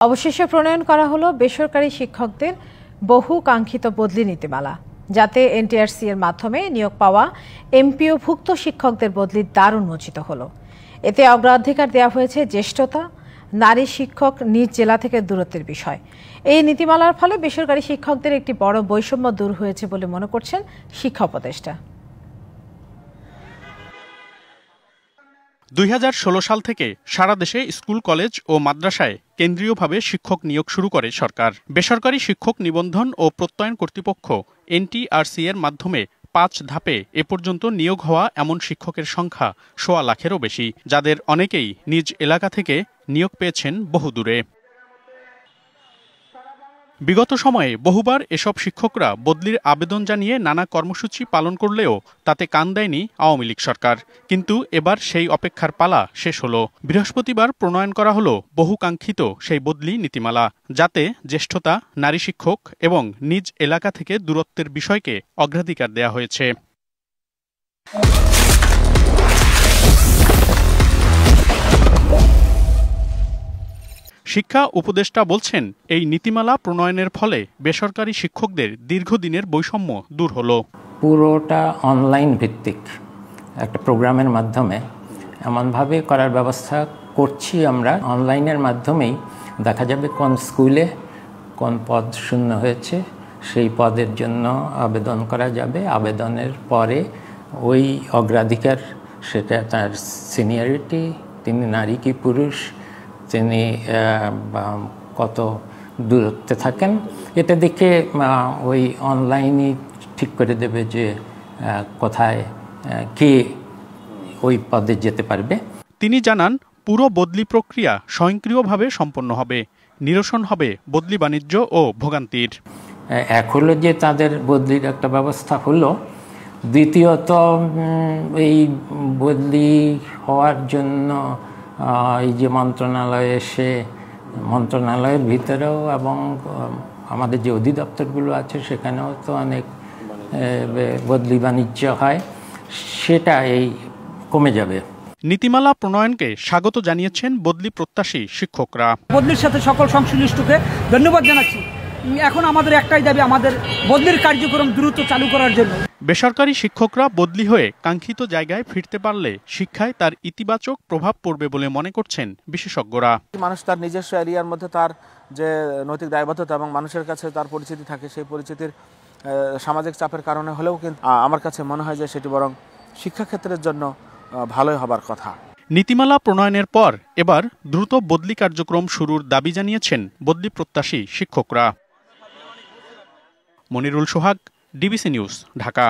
অবশেষে প্রণয়ন করা হলো বেসরকারি শিক্ষকদের বহু কাঙ্ক্ষিত বদলি নীতিমালা, যাতে এনটিআরসি এর মাধ্যমে নিয়োগ পাওয়া এমপিওভুক্ত শিক্ষকদের বদলির দ্বার উন্মোচিত হলো। এতে অগ্রাধিকার দেওয়া হয়েছে জ্যেষ্ঠতা, নারী শিক্ষক নিজ জেলা থেকে দূরত্বের বিষয়। এই নীতিমালার ফলে বেসরকারি শিক্ষকদের একটি বড় বৈষম্য দূর হয়েছে বলে মনে করছেন শিক্ষা উপদেষ্টা। 2016 সাল থেকে সারা দেশে স্কুল, কলেজ ও মাদ্রাসায় কেন্দ্রীয়ভাবে শিক্ষক নিয়োগ শুরু করে সরকার। বেসরকারি শিক্ষক নিবন্ধন ও প্রত্যয়ন কর্তৃপক্ষ এনটিআরসি এর মাধ্যমে 5 ধাপে এ পর্যন্ত নিয়োগ হওয়া এমন শিক্ষকের সংখ্যা 1.25 লাখেরও বেশি, যাদের অনেকেই নিজ এলাকা থেকে নিয়োগ পেয়েছেন বহুদূরে। বিগত সময়ে বহুবার এসব শিক্ষকরা বদলির আবেদন জানিয়ে নানা কর্মসূচি পালন করলেও তাতে কান দেয়নি আওয়ামী লীগ সরকার। কিন্তু এবার সেই অপেক্ষার পালা শেষ হলো। বৃহস্পতিবার প্রণয়ন করা হলো বহুকাঙ্ক্ষিত সেই বদলি নীতিমালা, যাতে জ্যেষ্ঠতা, নারী শিক্ষক এবং নিজ এলাকা থেকে দূরত্বের বিষয়কে অগ্রাধিকার দেওয়া হয়েছে। শিক্ষা উপদেষ্টা বলছেন, এই নীতিমালা প্রণয়নের ফলে বেসরকারি শিক্ষকদের দীর্ঘদিনের বৈষম্য দূর হলো। পুরোটা অনলাইন ভিত্তিক একটা প্রোগ্রামের মাধ্যমে এমনভাবে করার ব্যবস্থা করছি আমরা। অনলাইনের মাধ্যমেই দেখা যাবে কোন স্কুলে কোন পদ শূন্য হয়েছে, সেই পদের জন্য আবেদন করা যাবে। আবেদনের পরে ওই অগ্রাধিকার, সেটা তার সিনিয়রিটি, তিনি নারী কি পুরুষ, তিনি কত দূরত্বে থাকেন, এটা দেখে ওই অনলাইনই ঠিক করে দেবে যে কোথায় কে ওই পদে যেতে পারবে। তিনি জানান, পুরো বদলি প্রক্রিয়া স্বয়ংক্রিয়ভাবে সম্পন্ন হবে, নিরসন হবে বদলি বাণিজ্য ও ভোগান্তির। এক হলো যে তাদের বদলির একটা ব্যবস্থা হলো, দ্বিতীয়ত এই বদলি হওয়ার জন্য এই যে মন্ত্রণালয়ে এসে মন্ত্রণালয়ের ভিতরেও এবং আমাদের যে অধিদপ্তরগুলো আছে সেখানেও তো অনেক বদলি বাণিজ্য হয়, সেটা এই কমে যাবে। নীতিমালা প্রণয়নকে স্বাগত জানিয়েছেন বদলি প্রত্যাশী শিক্ষকরা। বদলির সাথে সকল সংশ্লিষ্টকে ধন্যবাদ জানাচ্ছি। এখন আমাদের একটাই দাবি, আমাদের বদলির কার্যক্রম দ্রুত চালু করার জন্য। বেসরকারি শিক্ষকরা বদলি হয়ে কাঙ্ক্ষিত জায়গায় ফিরতে পারলে শিক্ষায় তার ইতিবাচক প্রভাব পড়বে বলে মনে করছেন বিশেষজ্ঞরা। মানুষ তার নিজস্ব এরিয়ার মধ্যে তার যে নৈতিক দায়বদ্ধতা এবং মানুষের কাছে তার পরিচিতি থাকে, সেই পরিচিতির সামাজিক চাপের কারণে হলেও কিন্তু আমার কাছে মনে হয় যে সেটি বরং শিক্ষাক্ষেত্রের জন্য ভালোই হবার কথা। নীতিমালা প্রণয়নের পর এবার দ্রুত বদলি কার্যক্রম শুরুর দাবি জানিয়েছেন বদলি প্রত্যাশী শিক্ষকরা। মনিরুল সোহাগ, ডিবিসি নিউজ, ঢাকা।